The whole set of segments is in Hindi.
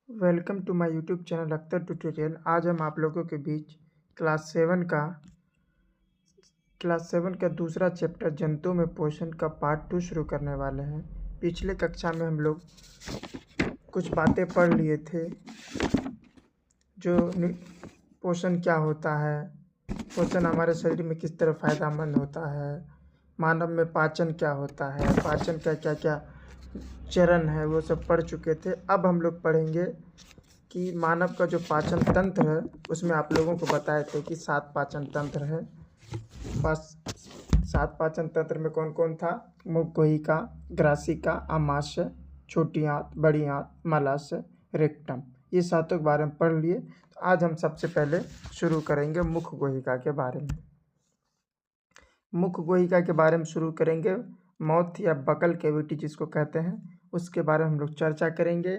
Welcome to my YouTube channel Akhtar tutorial. आज हम आप लोगों के बीच क्लास 7 का दूसरा चैप्टर जंतुओं में पोषण का पार्ट 2 शुरू करने वाले हैं। पिछले कक्षा में हम लोग कुछ बातें पढ़ लिए थे, पोषण क्या होता है, पोषण हमारे शरीर में किस तरह फ़ायदेमंद होता है, मानव में पाचन क्या होता है, पाचन का क्या क्या चरण है, वो सब पढ़ चुके थे। अब हम लोग पढ़ेंगे कि मानव का जो पाचन तंत्र है उसमें आप लोगों को बताए थे कि 7 पाचन तंत्र है। बस 7 पाचन तंत्र में कौन कौन था? मुख, गुहिका, ग्रासिका, आमाशय, छोटी आंत, बड़ी आंत, मलाशय, रेक्टम। ये सातों के बारे में पढ़ लिए। तो आज हम सबसे पहले शुरू करेंगे मुख गुहिका के बारे में। मुख गुहिका के बारे में शुरू करेंगे। माउथ या बकल कैविटी जिसको कहते हैं, उसके बारे में हम लोग चर्चा करेंगे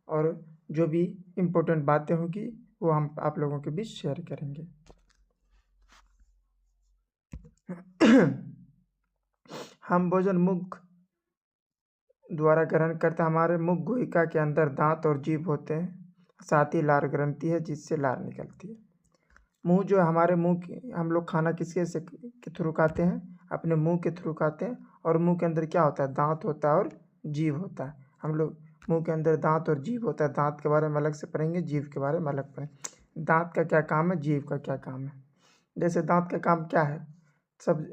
और जो भी इम्पोर्टेंट बातें होगी वो हम आप लोगों के बीच शेयर करेंगे। हम भोजन मुख द्वारा ग्रहण करते हैं। हमारे मुख गुहिका के अंदर दांत और जीभ होते हैं, साथ ही लार ग्रंथि है जिससे लार निकलती है। मुंह जो है, हमारे मुंह हम लोग खाना किसके से के थ्रू खाते हैं? अपने मुंह के थ्रू खाते हैं। और मुंह के अंदर क्या होता है? दांत होता है और जीभ होता है। हम लोग मुंह के अंदर दांत और जीभ होता है। दांत के बारे में अलग से पढ़ेंगे, जीभ के बारे में अलग पढ़ेंगे। दांत का क्या काम है, जीभ का क्या काम है। जैसे दांत का काम क्या है? सब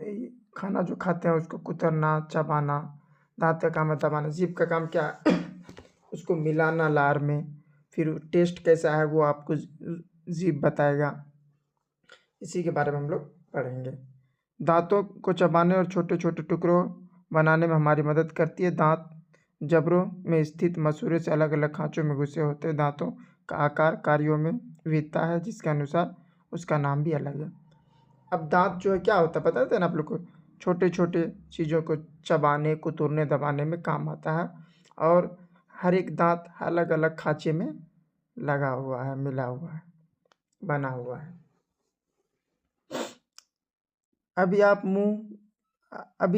खाना जो खाते हैं उसको कुतरना, चबाना, दांत का काम है दबाना। जीभ का काम क्या है? उसको मिलाना लार में, फिर टेस्ट कैसा है वो आपको जीभ बताएगा। इसी के बारे में हम लोग पढ़ेंगे। दांतों को चबाने और छोटे छोटे टुकड़ों बनाने में हमारी मदद करती है। दांत जबड़ों में स्थित मसूड़े से अलग अलग खांचों में घुसे होते हैं। दांतों का आकार कार्यों में विविधता है, जिसके अनुसार उसका नाम भी अलग है। अब दांत जो है क्या होता है पता है ना आप लोग को? छोटे छोटे चीज़ों को चबाने, कुतरने, दबाने में काम आता है। और हर एक दांत अलग अलग खांचे में लगा हुआ है, मिला हुआ है, बना हुआ है। अभी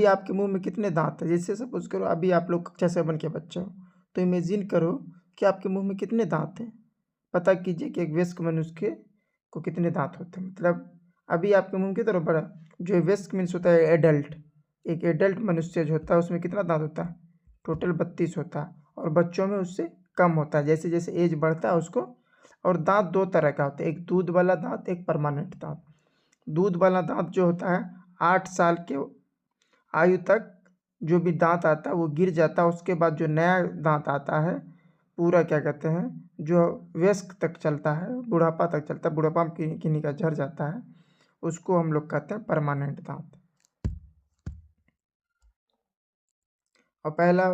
आपके मुंह में कितने दांत हैं? जैसे सपोज करो अभी आप लोग कक्षा 7 के बच्चे हो, तो इमेजिन करो कि आपके मुंह में कितने दांत हैं। पता कीजिए कि एक वयस्क मनुष्य को कितने दांत होते हैं। मतलब अभी आपके मुंह की तरफ बड़ा, जो वयस्क मीन्स होता है एडल्ट, एक एडल्ट मनुष्य जो होता है उसमें कितना दांत होता है? टोटल 32 होता है। और बच्चों में उससे कम होता है, जैसे जैसे एज बढ़ता है उसको। और दांत दो तरह का होता है, एक दूध वाला दांत, एक परमानेंट दांत। दूध वाला दांत जो होता है 8 साल के आयु तक जो भी दांत आता है वो गिर जाता है। उसके बाद जो नया दांत आता है पूरा क्या कहते हैं, जो वयस्क तक चलता है, बुढ़ापा तक चलता है, बुढ़ापा में किन्हीं का झड़ जाता है, उसको हम लोग कहते हैं परमानेंट दांत। और पहला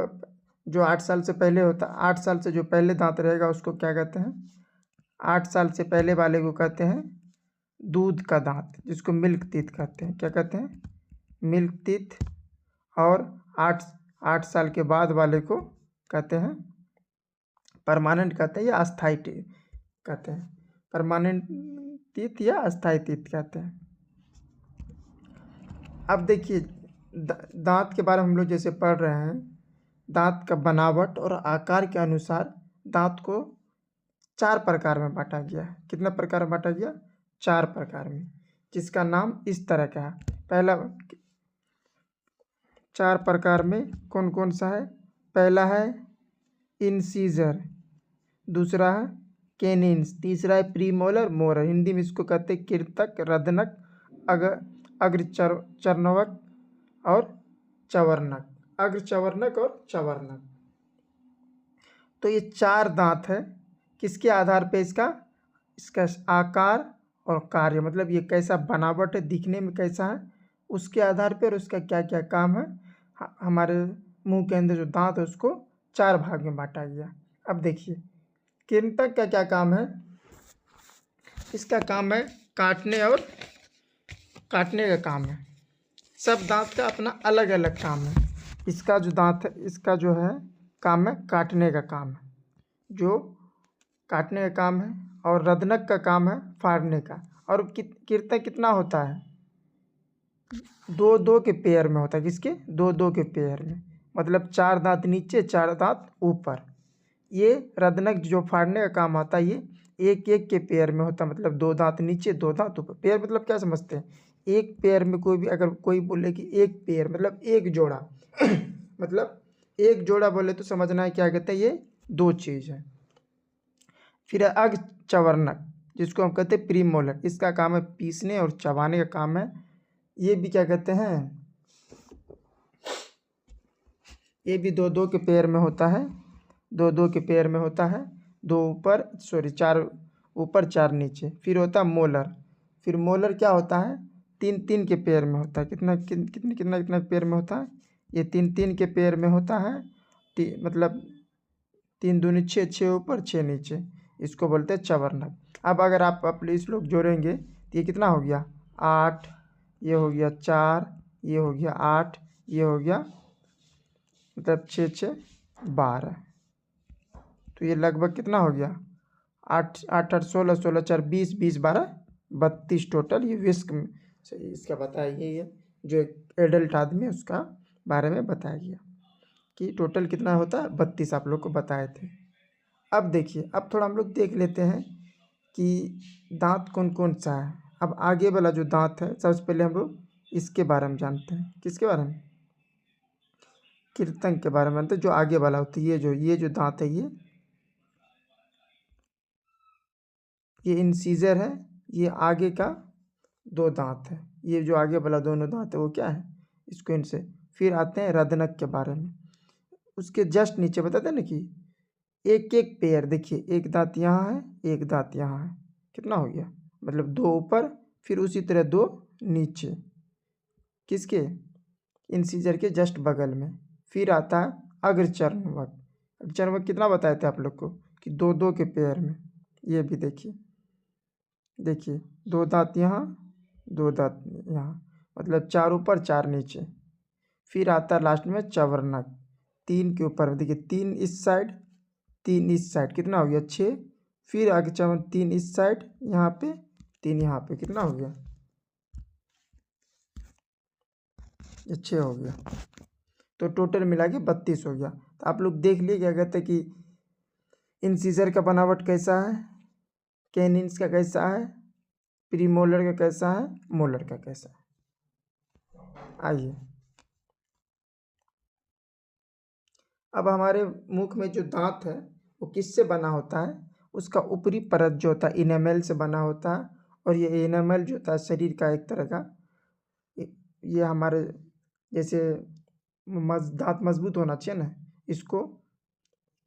जो 8 साल से पहले होता है, 8 साल से जो पहले दांत रहेगा उसको क्या कहते हैं? 8 साल से पहले वाले को कहते हैं दूध का दांत, जिसको मिल्क टीथ कहते हैं। क्या कहते हैं? Milk teeth. और 8 साल के बाद वाले को कहते हैं परमानेंट कहते हैं या अस्थाई कहते हैं। परमानेंट टीथ या अस्थाई टीथ कहते हैं। अब देखिए दांत के बारे में हम लोग जैसे पढ़ रहे हैं, दांत का बनावट और आकार के अनुसार दांत को 4 प्रकार में बांटा गया है। कितना प्रकार में बांटा गया? 4 प्रकार में, जिसका नाम इस तरह का है। पहला 4 प्रकार में कौन कौन सा है? पहला है इंसीजर, दूसरा है कैनिन्स, तीसरा है प्रीमोलर मोलर, हिंदी में इसको कहते हैं कृंतक, रदनक, अग्रचर्णवक और चवर्णक। अग्रचवर्णक और चवर्णक। तो ये 4 दांत है। किसके आधार पे? इसका आकार और कार्य, मतलब ये कैसा बनावट है, दिखने में कैसा है, उसके आधार पर उसका क्या क्या काम है। हमारे मुंह के अंदर जो दांत है उसको 4 भाग में बांटा गया। अब देखिए कृंतक का क्या काम है? इसका काम है काटने का काम है। सब दांत का अपना अलग अलग काम है। इसका जो दांत है, इसका जो है काम है काटने का काम है, जो काटने का काम है। और रदनक का काम है फाड़ने का। और कृंतक कितना होता है? 2-2 के पेयर में होता है। किसके? 2-2 के पेयर में, मतलब 4 दांत नीचे, 4 दांत ऊपर। ये रदनक जो फाड़ने का काम आता है ये एक एक के पेयर में होता है, मतलब दो दांत नीचे दो दांत ऊपर। पेयर मतलब क्या समझते हैं? एक पेयर में कोई भी अगर कोई बोले कि एक पेयर मतलब एक जोड़ा मतलब एक जोड़ा बोले तो समझना है क्या कहते हैं, ये दो चीज़ है। फिर अग चवर्णक जिसको हम कहते हैं प्रीमोलर, इसका काम है पीसने और चबाने का काम है। ये भी क्या कहते हैं, ये भी दो दो के पेयर में होता है, दो दो के पेयर में होता है, दो ऊपर चार ऊपर चार नीचे। फिर होता है मोलर, फिर मोलर क्या होता है, तीन तीन के पेयर में होता है। कितना कितने कितना कितना पेयर में होता है, ये तीन तीन के पेयर में होता है। मतलब तीन दूनी छः, छः ऊपर छः नीचे, इसको बोलते हैं चवर्णक। अब अगर आप अपने इस लोग जोड़ेंगे तो ये कितना हो गया, 8, ये हो गया 4, ये हो गया 8, ये हो गया मतलब 6 6 12। तो ये लगभग कितना हो गया, 8 8 8 16 16 4 20 20 12 32 टोटल। ये विस्क में इसका बताया गया है, जो एक एडल्ट आदमी है उसका बारे में बताया गया कि टोटल कितना होता है, 32 आप लोग को बताए थे। अब देखिए, अब थोड़ा हम लोग देख लेते हैं कि दांत कौन कौन सा है। अब आगे वाला जो दांत है, सबसे पहले हम लोग इसके बारे में जानते हैं। किसके बारे में, कीर्तन के बारे में जानते हैं, जो आगे वाला होता है। ये जो दांत है, ये इंसीजर है, ये आगे का दो दांत है। ये जो आगे वाला दोनों दांत है वो क्या है, इसको इनसे। फिर आते हैं रदनक के बारे में, उसके जस्ट नीचे बताते हैं ना कि एक एक पेयर, देखिए एक दांत यहाँ है, एक दांत यहाँ है, कितना हो गया, मतलब दो ऊपर, फिर उसी तरह दो नीचे, किसके, इंसीजर के जस्ट बगल में। फिर आता है अग्रचर्मवक। अग्रचर्मवक कितना बताए थे आप लोग को कि दो दो के पेयर में। ये भी देखिए, देखिए दो दांत यहाँ, दो दांत यहाँ, मतलब चार ऊपर चार नीचे। फिर आता है लास्ट में चवर्णक, तीन के ऊपर, देखिए तीन इस साइड तीन इस साइड, कितना हो गया 6। फिर आगे चवन तीन इस साइड यहाँ पे, तीन यहाँ पे, कितना हो गया, ये 6 हो गया। तो टोटल मिला के 32 हो गया। तो आप लोग देख लिए क्या कहते हैं कि इंसीजर का बनावट कैसा है, कैनिन्स का कैसा है, प्रीमोलर का कैसा है, मोलर का कैसा है। आइए, अब हमारे मुख में जो दांत है वो किससे बना होता है, उसका ऊपरी परत जो होता है इनेमल से बना होता है। और ये इनेमल जो होता है शरीर का एक तरह का, ये हमारे जैसे दांत मजबूत होना चाहिए ना, इसको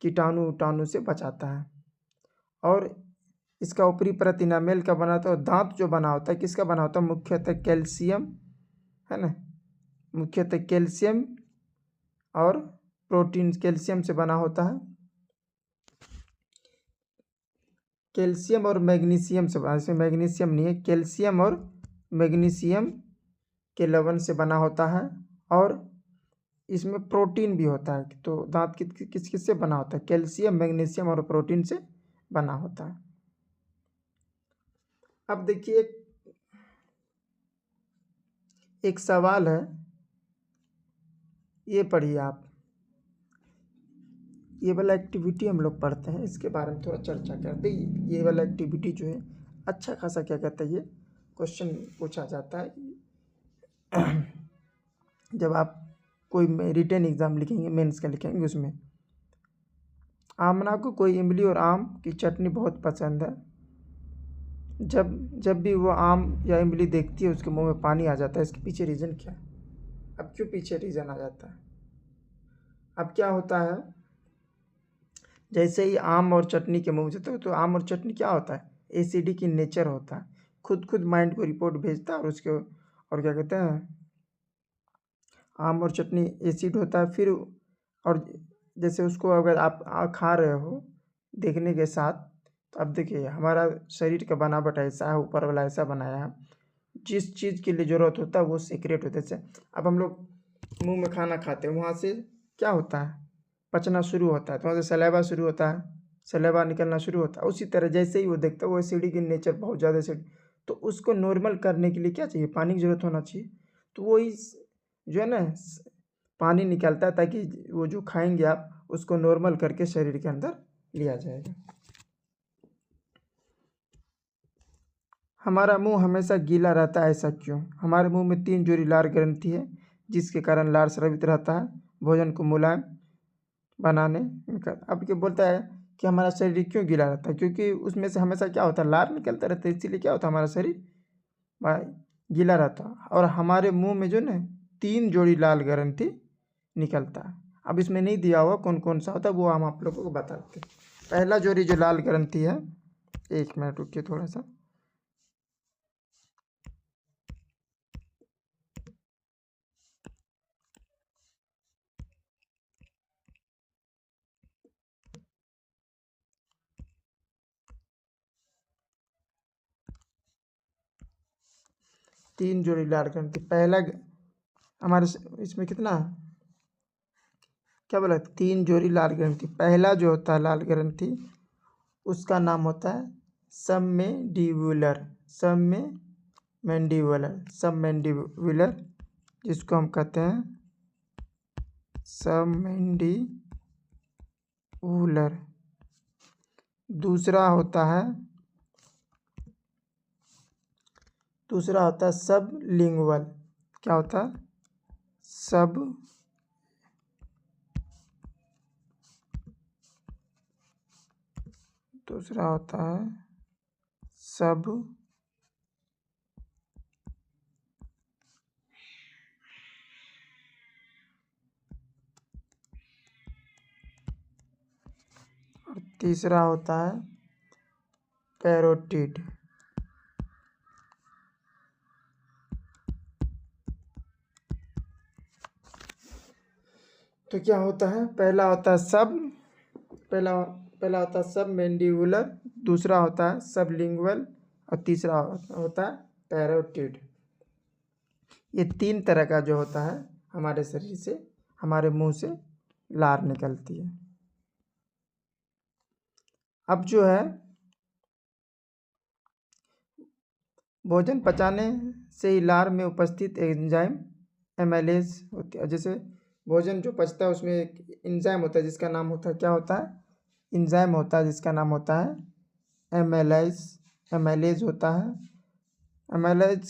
कीटाणु उटाणु से बचाता है। और इसका ऊपरी परत इनामेल का बना होता है। और दांत जो बना होता है किसका बना होता है, मुख्यतः कैल्शियम, है ना, मुख्यतः कैल्शियम और प्रोटीन, कैल्शियम से बना होता है, कैल्शियम और मैग्नीशियम से बना, इसमें मैग्नीशियम नहीं है, कैल्शियम और मैग्नीशियम के लवण से बना होता है। और इसमें प्रोटीन भी होता है। तो दांत किस किस से बना होता है, कैल्शियम मैग्नीशियम और प्रोटीन से बना होता है। अब देखिए, एक सवाल है, ये पढ़िए आप, ये वाला एक्टिविटी हम लोग पढ़ते हैं, इसके बारे में थोड़ा चर्चा करते हैं। ये वाला एक्टिविटी जो है अच्छा खासा क्या कहता है, ये क्वेश्चन पूछा जाता है जब आप कोई रिटन एग्ज़ाम लिखेंगे, मेंस का लिखेंगे, उसमें आमना को कोई इमली और आम की चटनी बहुत पसंद है। जब भी वो आम या इमली देखती है उसके मुंह में पानी आ जाता है, इसके पीछे रीज़न क्या है। अब क्यों पीछे रीज़न आ जाता है, अब क्या होता है, जैसे ही आम और चटनी के मुंह जाते हो तो आम और चटनी क्या होता है, एसिडिक इन नेचर होता है, खुद माइंड को रिपोर्ट भेजता है। और उसके और क्या कहते हैं, आम और चटनी एसिड होता है। फिर और जैसे उसको अगर आप खा रहे हो देखने के साथ, तो अब देखिए हमारा शरीर का बनावट ऐसा है, ऊपर वाला ऐसा बनाया है, जिस चीज़ के लिए ज़रूरत होता है वो सीक्रेट होता है। जैसे अब हम लोग मुंह में खाना खाते हैं, वहाँ से क्या होता है, पचना शुरू होता है, तो वहाँ से सलेवा शुरू होता है, सलेवा निकलना शुरू होता है। उसी तरह जैसे ही वो देखता है वो एसिडिक इन नेचर, बहुत ज़्यादा एसिड, तो उसको नॉर्मल करने के लिए क्या चाहिए, पानी की ज़रूरत होना चाहिए। तो वो इस जो है ना पानी निकलता है, ताकि वो जो खाएंगे आप उसको नॉर्मल करके शरीर के अंदर लिया जाएगा। हमारा मुंह हमेशा गीला रहता है, ऐसा क्यों? हमारे मुंह में 3 जोड़ी लार ग्रंथि है, जिसके कारण लार स्रावित रहता है भोजन को मुलायम बनाने में। अब क्या बोलता है कि हमारा शरीर क्यों गीला रहता है? क्योंकि उसमें से हमेशा क्या होता है, लार निकलता रहता है, इसीलिए क्या होता है, हमारा शरीर गीला रहता है। और हमारे मुंह में जो ना 3 जोड़ी लाल ग्रंथि निकलता है। अब इसमें नहीं दिया हुआ कौन कौन सा होता है, वो हम आप लोगों को बताते हैं। पहला जोड़ी जो लाल ग्रंथि है, 1 मिनट रुकिए थोड़ा सा। तीन जोड़ी लाल ग्रंथि, पहला हमारे इसमें कितना क्या बोला, 3 जोड़ी लाल ग्रंथि। पहला जो होता है लाल ग्रंथि, उसका नाम होता है सबमेंडिबुलर, सबमेंडिबुलर, जिसको हम कहते हैं सबमेंडिबुलर। दूसरा होता है सबलिंगुअल। क्या होता है? दूसरा होता है सब और तीसरा होता है पैरोटिड। तो क्या होता है, पहला होता है सबमेंडिबुलर, दूसरा होता है सबलिंगुअल और तीसरा होता है पैरोटिड। ये 3 तरह का जो होता है हमारे शरीर से, हमारे मुंह से लार निकलती है। अब जो है भोजन पचाने से ही लार में उपस्थित एंजाइम एमाइलेज होती है। जैसे भोजन जो पचता है उसमें एक एंजाइम होता है जिसका नाम होता है, क्या होता है, एंजाइम होता है जिसका नाम होता है एमाइलेज होता है। एमाइलेज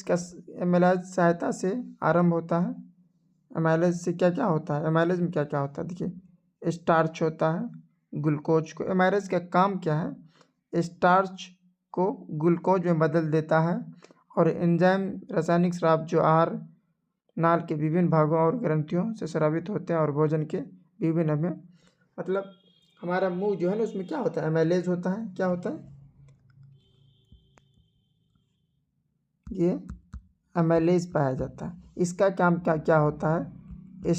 सहायता से आरंभ होता है। एमाइलेज से क्या क्या होता है, एमाइलेज में क्या क्या होता है, देखिए स्टार्च होता है, ग्लूकोज को, एमाइलेज का काम क्या है, स्टार्च को ग्लूकोज में बदल देता है। और एंजाइम रासायनिक स्राव जो आहार नाल के विभिन्न भागों और ग्रंथियों से स्रावित होते हैं और भोजन के विभिन्न में, मतलब हमारा मुंह जो है ना उसमें क्या होता है, एमाइलेज होता है। क्या होता है, ये एमाइलेज पाया जाता है। इसका काम क्या क्या होता है,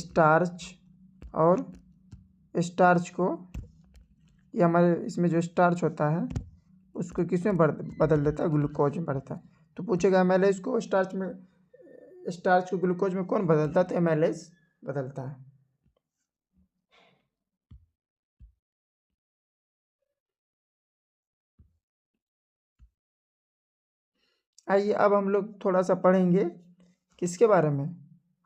स्टार्च को, ये हमारे इसमें जो स्टार्च होता है उसको किस में बदल देता है, ग्लूकोज में बढ़ता है। तो पूछेगा एमाइलेज को स्टार्च को ग्लूकोज में कौन बदलता है, तो एमाइलेज बदलता है। आइए अब हम लोग थोड़ा सा पढ़ेंगे किसके बारे में,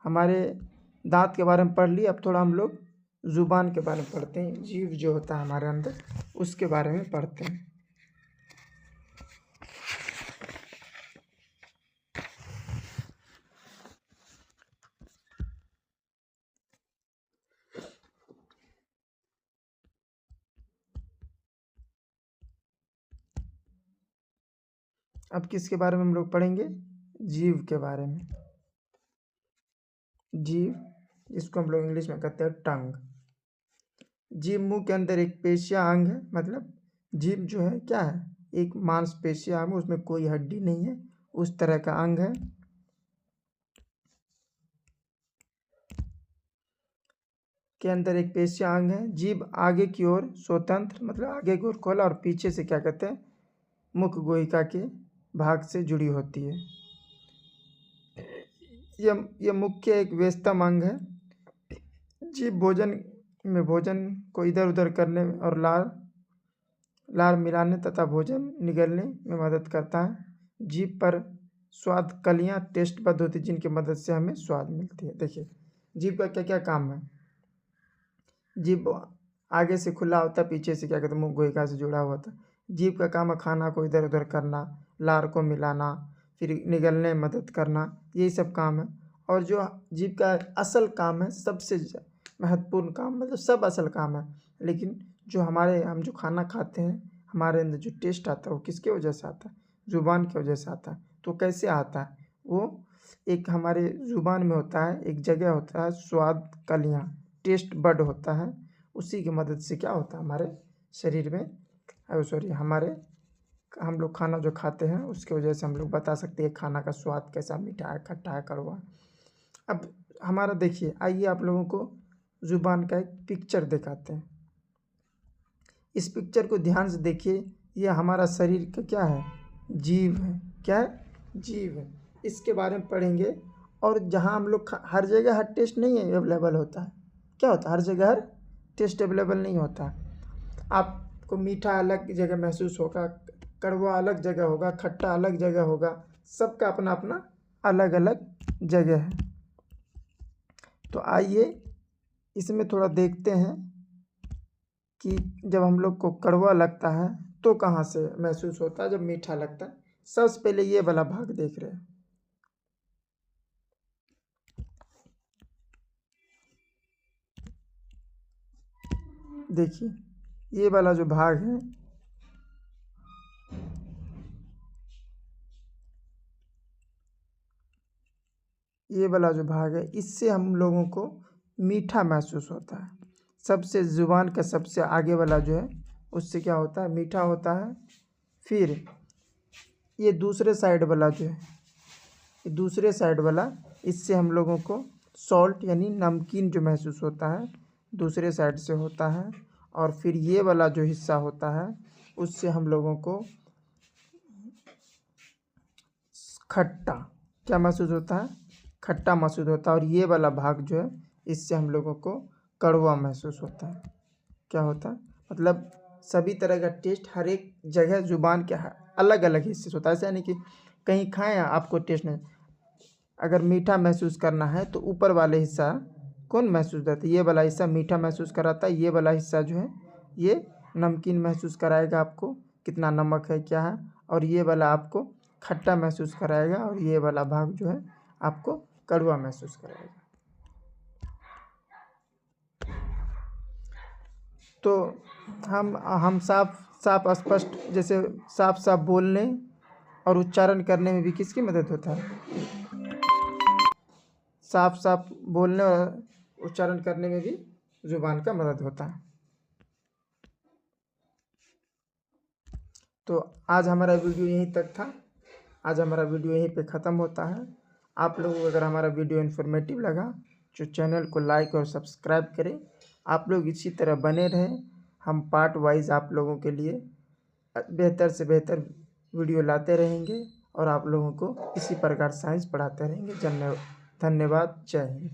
हमारे दांत के बारे में पढ़ लिए। अब थोड़ा हम लोग जुबान के बारे में पढ़ते हैं, जीव जो होता है हमारे अंदर उसके बारे में पढ़ते हैं। अब किसके बारे में हम लोग पढ़ेंगे, जीव के बारे में। जीव, जिसको हम लोग इंग्लिश में कहते हैं टंग। जीव मुंह के अंदर एक पेशिया अंग है, मतलब जीव जो है क्या है, एक मांसपेशिया अंग, उसमें कोई हड्डी नहीं है, उस तरह का अंग है। के अंदर एक पेशिया अंग है। जीभ आगे की ओर स्वतंत्र, मतलब आगे की ओर खोला, और पीछे से क्या कहते हैं, मुख गोहिका के भाग से जुड़ी होती है। यह मुख्य एक व्यस्तम अंग है। जीभ भोजन को इधर उधर करने और लार मिलाने तथा भोजन निगलने में मदद करता है। जीभ पर स्वाद कलियां टेस्ट बद्ध होती है, जिनकी मदद से हमें स्वाद मिलती है। देखिए जीभ का क्या क्या काम है। जीभ आगे से खुला होता है, पीछे से क्या कहते हैं मुख गोहिका से जुड़ा हुआ था। जीभ का काम है खाना को इधर उधर करना, लार को मिलाना, फिर निगलने में मदद करना, यही सब काम है। और जो जीभ का असल काम है, सबसे महत्वपूर्ण काम, मतलब सब असल काम है, लेकिन जो हम जो खाना खाते हैं, हमारे अंदर जो टेस्ट आता है वो किसके वजह से आता है? ज़ुबान की वजह से आता है। तो कैसे आता है? वो एक हमारे ज़ुबान में होता है, एक जगह होता है स्वाद कलियाँ, टेस्ट बड होता है, उसी की मदद से क्या होता है हमारे शरीर में, हम लोग खाना जो खाते हैं उसकी वजह से हम लोग बता सकते हैं खाना का स्वाद कैसा, मीठा है, खट्टा है, कड़वा है। अब हमारा देखिए, आइए आप लोगों को ज़ुबान का एक पिक्चर दिखाते हैं। इस पिक्चर को ध्यान से देखिए, ये हमारा शरीर का क्या है? जीभ है। क्या है? जीभ है। इसके बारे में पढ़ेंगे। और जहाँ हम लोग हर जगह हर टेस्ट नहीं है अवेलेबल होता है। क्या होता है? हर जगह हर टेस्ट अवेलेबल नहीं होता। आपको मीठा अलग जगह महसूस होगा, कड़वा अलग जगह होगा, खट्टा अलग जगह होगा, सबका अपना अपना अलग अलग जगह है। तो आइए इसमें थोड़ा देखते हैं कि जब हम लोग को कड़वा लगता है तो कहाँ से महसूस होता है, जब मीठा लगता है। सबसे पहले ये वाला भाग देख रहे हैं। देखिए ये वाला जो भाग है, ये वाला जो भाग है, इससे हम लोगों को मीठा महसूस होता है। सबसे ज़ुबान का सबसे आगे वाला जो है उससे क्या होता है? मीठा होता है। फिर ये दूसरे साइड वाला जो है, ये दूसरे साइड वाला, इससे हम लोगों को सॉल्ट यानी नमकीन जो महसूस होता है, दूसरे साइड से होता है। और फिर ये वाला जो हिस्सा होता है उससे हम लोगों को खट्टा क्या महसूस होता है? खट्टा महसूस होता है। और ये वाला भाग जो है इससे हम लोगों को कड़वा महसूस होता है। क्या होता है? मतलब सभी तरह का टेस्ट हर एक जगह ज़ुबान के अलग अलग हिस्से से होता है। ऐसा नहीं कि कहीं खाएं आपको टेस्ट नहीं, अगर मीठा महसूस करना है तो ऊपर वाले हिस्सा कौन महसूस करता है? ये वाला हिस्सा मीठा महसूस कराता है। ये वाला हिस्सा जो है ये नमकीन महसूस कराएगा आपको, कितना नमक है क्या है। और ये वाला आपको खट्टा महसूस कराएगा। और ये वाला भाग जो है आपको कड़वा महसूस कराएगा। तो हम साफ साफ स्पष्ट, जैसे साफ साफ बोलने और उच्चारण करने में भी किसकी मदद होता है? साफ साफ बोलने और उच्चारण करने में भी ज़ुबान का मदद होता है। तो आज हमारा वीडियो यहीं तक था। आज हमारा वीडियो यहीं पे ख़त्म होता है। आप लोगों को अगर हमारा वीडियो इन्फॉर्मेटिव लगा तो चैनल को लाइक और सब्सक्राइब करें। आप लोग इसी तरह बने रहें। हम पार्ट वाइज आप लोगों के लिए बेहतर से बेहतर वीडियो लाते रहेंगे और आप लोगों को इसी प्रकार साइंस पढ़ाते रहेंगे। धन्यवाद। जय हिंद।